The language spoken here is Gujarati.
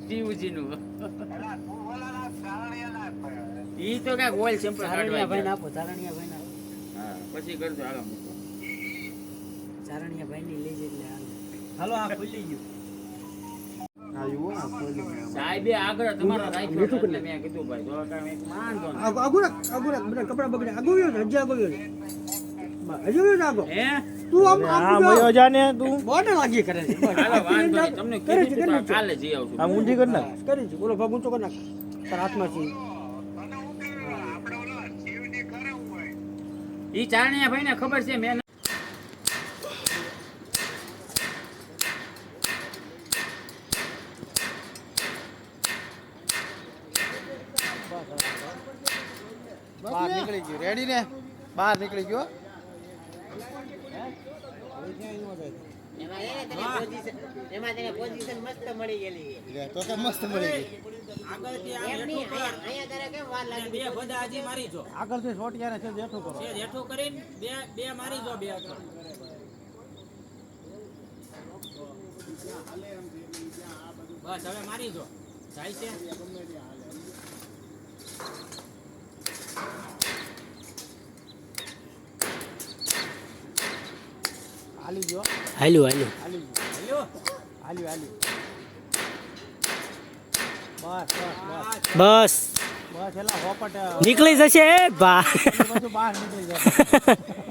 શિવજી નું ઈ તો કઈક ઓઇલ સેમ્પલ ચારણિયા ભાઈ આપો, ચારણિયા ભાઈ આપો. હા પછી કરજો હાલો મૂકો. ચારણિયા ભાઈ ની લઈ જઈ હાલો. હાલો આ ખુલી ગયું. સાહેબે આગળ તમારો રાખ્યો એટલે મેં કીધું ભાઈ જો કાંઈ એક વાંધો નહીં. આગુરા બધા કપડા બગડે આગુવ્યો ને હજી આગુવ્યો ને હજી આગો હે તું આમ આ મયો જાને તું બોટે લાગી કરે છે હાલો વાંધો નહીં તમને કીધું તું કાલે જઈ આવશું. આ ઊંધી કર નાખ. કરી છે બોલો ભાગ ઊંચો કર નાખ તારા હાથમાં છે ઈ ચારણિયા ભાઈ ને ખબર છે મેં બહાર નીકળી ગયો. રેડી ને બહાર નીકળી ગયો. એમાં તેને પોઝિશન મસ્ત મળી ગયેલી. તો મસ્ત મળી ગઈ. અહીંયા તારે કેમ વાર લાગી? બે બધા હજી મારી જો આગળથી શોટ યાર છે જેઠું કરો. છે જેઠું કરીને બે મારી જો બે બસ હવે મારી જો જાય છે હાલી ગયો. હાલ્યું હાલ્યું હાલી ગયો. લ્યો હાલ્યું હાલ્યું. બસ બસ બસ બસ બસ એલા હોપટ નીકળી જશે એ બા બધું બહાર નીકળી જાય.